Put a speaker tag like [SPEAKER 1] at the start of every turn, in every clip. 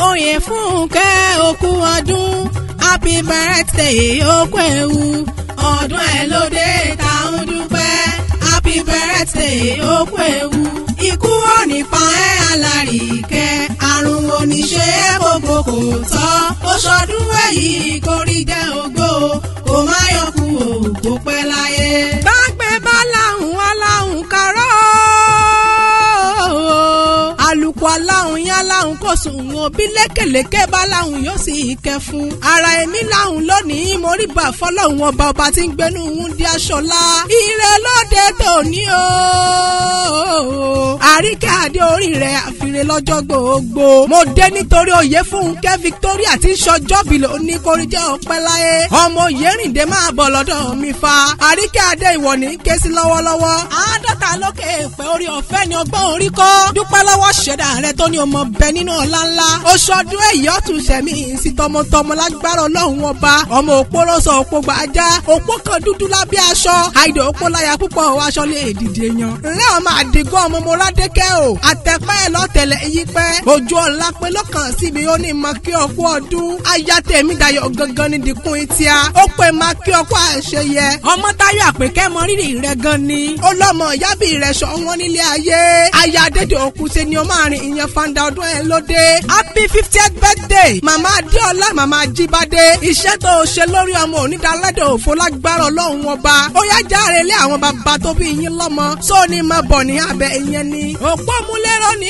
[SPEAKER 1] Oyèfúnkẹ́ òkú ọdún happy birthday òkú ewu ọdún ẹ̀ lóde tá ń dúpẹ́ happy birthday òkú ewu ikú ò ní pa ẹ́ alárìíkẹ́ àrùn oníṣe gbogbo kò tọ́ ó ṣọdún èyí kórí jẹ́ ògbó kò má yọkù òkú pẹ́ láyé. gbàgbé bá láhùn aláhùn kárọ́ alùpùpù aláhùn yín aláhùn kò sùn òbí lékèlékè bá láhùn yóò sì kẹ fún. ara èmi láhùn lónìí mo rí bà fọlọ́hún ọba tí ń gbénú Wúndí Aṣọlá. ire lóde tòní o àríkẹ́ adé orí rẹ̀ àfiré lọ́jọ́ gbogbo. mo dé nítorí Oyèfúnkẹ́ Victoria tí ń ṣọjọ́bí lóní kórìjẹ́ ọpẹ́ láyé. ọmọ Oyèrìndé máa bọ̀ lọ́dọ̀ mi fa. àríkẹ́ adé ìwọ ní ké sí lọ́wọ́lọ́wọ́. àádọ́ta lókè èèpẹ̀ orí ọ̀fẹ́ ni ọgbọ́n orí kọ́. dúpẹ́ lọ́wọ́ ṣẹ̀dá rẹ tó ní ọmọ bẹ nínú ọlá ńlá. oṣù ọdún èyí ọ̀tún ṣẹ̀mí sí tọmọtọmọ lágbára Ọlọ́run ọba. ọmọ òpó rọ́ṣọ òpó gbàjá òpó kan dúdú lábẹ́ aṣọ. àìdè òpó láya púpọ̀ aṣọ lè dìde yan. ńlẹ́ ọmọ àdìgún ọmọ Mọ́rádékẹ́ o. àtẹ̀pẹ́ ẹ̀ lọ́tẹ̀lẹ̀ yí pẹ́. ojú ọ̀la pé lọ́kàn síbi ó ní máa kí ọkú ọdún. aya tèmi dayọ̀ gangan ní dìkún ìtìá. ó pè máa kí ọkú àṣeyẹ. ọmọ Táyọ̀ Àpèkẹ́ mọ rírì rẹ gan ni. ó lọ́mọ yábì rẹ̀ ṣọ́ wọn nílé ayé. aya dédé òkú ṣe ni ó máa rìn ìyẹn fanda ọdún ẹ̀ lóde. happy 50th birthday màmá Adéọlá màmá Jíbádé. iṣẹ́ tó o ṣe lórí ọmọ onídàálẹ́dẹ̀ òfo lágbára Ọlọ́run ọba. ó yá járe lé àwọn bàbá tó bí yín lọ́mọ. sóòní máa bọ̀ ní abẹ́ ìyẹn ni. òpó múlẹ́rọ̀ ni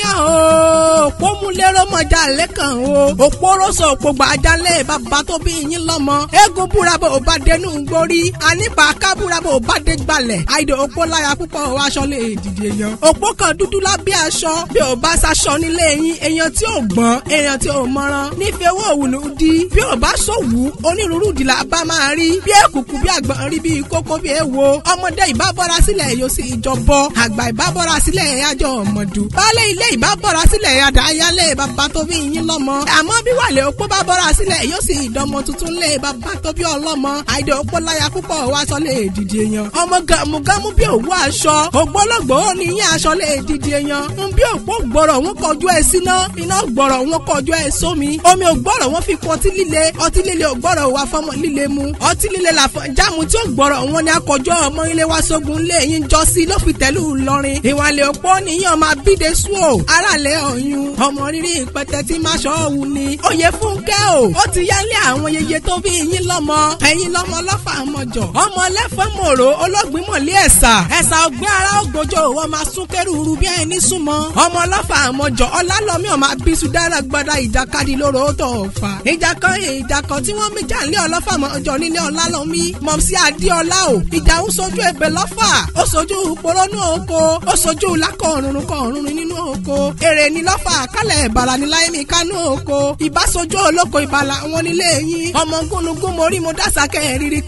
[SPEAKER 1] òpó múlẹ́rọ̀ mọ̀já lẹ́kàn o. òpó rọ́ṣọ̀ òpó gbàjálẹ̀ bàbá tó bí yín lọ́mọ. eégún búra bò bá dénú gbórí. ànípa kábúra bò bá dé gbalẹ̀. àìdè òpó láya púpọ̀ aṣọ lè dìde yan. òpó kan dúdú lábẹ́ aṣọ. bí ò bá ṣaṣọ nílé yín èèyàn tí ò gbọ́n èèyàn tí ò mọ̀ràn. nífẹ̀ẹ́ owó òwúlù di. bí ò bá ṣòwú onírúurú ìdìlà bá máa rí. bí èkùkù bí àgbọ̀n rí bí kókó bí èwo. ọmọdé ìbábọ́ra sílẹ̀ yóò sì ìjọbọ. àgbà ìbábọ́ra sílẹ̀ ẹ̀yájọ́ ọmọdù. baálé ilé ìbábọ́ra sílẹ̀ àdáyálé bàbá tó bí yín lọ́mọ. àmọ́ bí wàlẹ̀ òpó bá bọ́ra sílẹ̀ yóò sì ìdánmọ tuntun lé bàbá tó bí ọlọ́mọ. àìdè òpó láya púpọ̀ wá aṣọ lè dìde yan. ọmọ gàmùgàmù bí òwú aṣọ. ògbólógbò ó ní yín aṣọ lè dìde yan. ń bí òpó gbọ́rọ̀ wọn kọjú ẹ síná. iná gbọ́rọ̀ wọn kọjú ẹ sómi. omi ògbọ́rọ̀ wọn fi kún ọtí líle. ọtí líle ògbọ́rọ̀ wà fọmọ líle mu. ọtí líle làfọ̀ jáàmù tí ó gbọ́rọ̀ wọn ni akọjọ́ ọmọ ilé wa sógun lé yín jọ sí ló fi tẹ̀lú lọrin. ìwàlẹ̀ òpó níyàn máa bíde sùn o. aráàlẹ̀ ọ̀yun ọmọ rírí ìpẹtẹ tí máa ṣọ́ òwú ni. Oyèfúnkẹ́ o. ó ti yálé àwọn yeye tó bí yín lọ́mọ. ẹ̀yin lọ́mọ lọ́fà àmọ́jọ. ọmọ lẹ́fọ́ mòró olóògbín mọ̀lẹ́ ẹ̀sà. ẹ̀sà ọ̀gbìn ara ògbójò wọ́n máa sún kẹ́rùrù bí ẹni súnmọ́. ọmọ lọ́fà àmọ́jọ ọlálọ́mí ọmọ abisu dára gbọ́dá ìjàkadì lóró tó fà. ìjà kan tí wọ́n méjà lé ọlọ́fà mọ́jọ nílé ọlálọ́mí. mọ̀mísí adéọlá o. ìjà ń sojú ẹgbẹ́ lọ́fà. ó sojú porónú oko. ó sojú lákọ̀ọ̀rùn nínú oko. èrè ní lọ́fà kálẹ̀ ìbàlá ní láyé mi kánú oko. ìbásojú olóko ìbàlá wọn nílé yín. ọmọ gúnugún mo rí mo dásà kẹ́ẹ̀rírí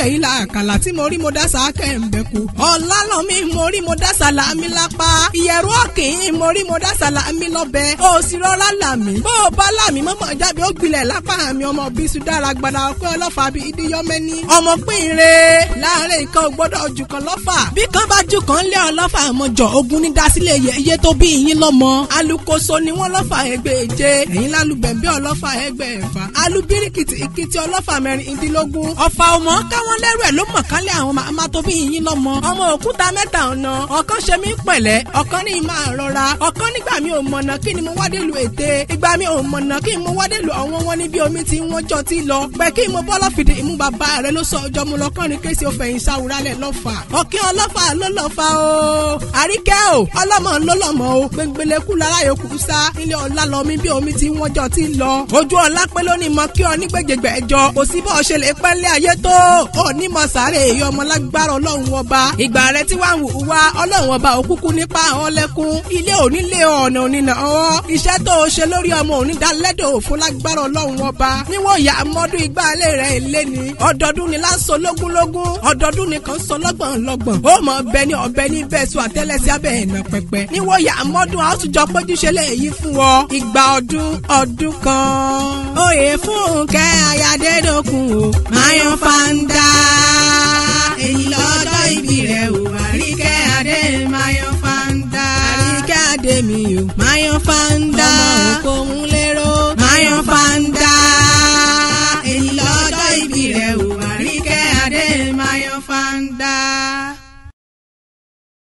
[SPEAKER 1] èyí là àkàlà tí mo rí mo dásà kẹ́ẹ̀mbẹ̀kú. ọ̀làlọ́mí mo rí mo dásà làmí lápá. ìyẹ̀rú ọ̀kìn mo rí mo dásà làmí lọ́bẹ̀. ó sì rọra làmí. bó o bá làmí mọ́mọ́ jáde ó gbilẹ̀ lápá mi ọmọ bísú dára gbadà ọkọ ọlọ́fà bíi ìdíyọ́mẹ́ni. ọmọ pínre láàrin nǹkan gbọ́dọ̀ jù kan lọ́fà. bí kan bá jù kan lé ọlọ́fà àmọ́jọ ogun ní dasílẹ̀ iye tó bí yín lọ́mọ. alukoso ni wọ́n lọ́fà ẹgbẹ̀je. ẹ̀yin lálùbẹ̀mbẹ̀ ọlọ́fà ẹgbẹ̀fà. alubirikiti ìkìtì ọlọ́fà mẹ́rìndínlógún. ọ̀fà ọmọ káwọn lẹ́rù ẹ̀ ló mọ̀ kálẹ̀ àwọn màmá tó bí yín lọ́mọ. ọmọ òkúta mẹ́ta ọ̀nà ọ̀kan ṣe mí pẹ̀lẹ́ ọ̀kan ní ìmọ̀ àrọ́ra ọ̀kan nígbà mi ò mọ̀nà kí ni mo wá délu ète ìgbà mi ò mọ̀nà kí mo wá délu ọ̀wọ́n wọn níbi omi tí wọ́n jọ ti lọ pẹ́ kí mo bọ́ lọ́fìdí ìmú bàbá rẹ ló sọ ọjọ́ mu lọ́kànrin kéṣì òfẹ̀yìn sáwùrálẹ̀ lọ́fà ọ̀kí ọlọ́fà ló lọ́fà o àríkẹ́ o ọlọ́mọ ló lọ́mọ o gbẹngbẹlẹ́kù lára yòókù sá ilé ọ̀la lọ mi bí omi tí wọ́n jọ ti lọ ojú ọ̀la pé lónìí mọ kí ọ nígbèjègbè ẹjọ́ kò sí bọ́ ṣe lè pẹ́lẹ́ ayé tó ò ní mọ sáré èyí ọmọ lágbára ọlọ́run ọba ìgbà rẹ tí wàá wù wá ọlọ́run ọba òkúkú nípa ọlẹ́kùn ilé onílé ọ̀nà onínà ọwọ́ iṣẹ́ tó o ṣe lórí ọmọ onídàálẹ́dọ̀ òfin lágbára ọlọ́run ọba níwọ̀n ìyá mọ́dún ìgbàlẹ̀ rẹ̀ lé ní ọdọọdún ni láǹsọ lógúnlógún ọdọọdún nìkan sọ lọ́gbọ̀nlọ́gbọ̀n ó mọ ọbẹ ní ọbẹ ní bẹ́ẹ̀ sọ àtẹ́lẹsẹ̀ abẹ́ ẹ̀nà pẹpẹ níwọ̀n ìyá mọ́dún àtúnjọ péjúṣe léyìí fún ọ ìgbà ọdún kan. Oyèfúnkẹ́ ayádẹ́dọ́kun o mayan fanda èyí lọ́jọ́ ìbí rẹ̀ o àríkẹ́ adé mayan fanda àríkẹ́ adé mi o mayan fanda ọmọ òkò ń lérò fanda.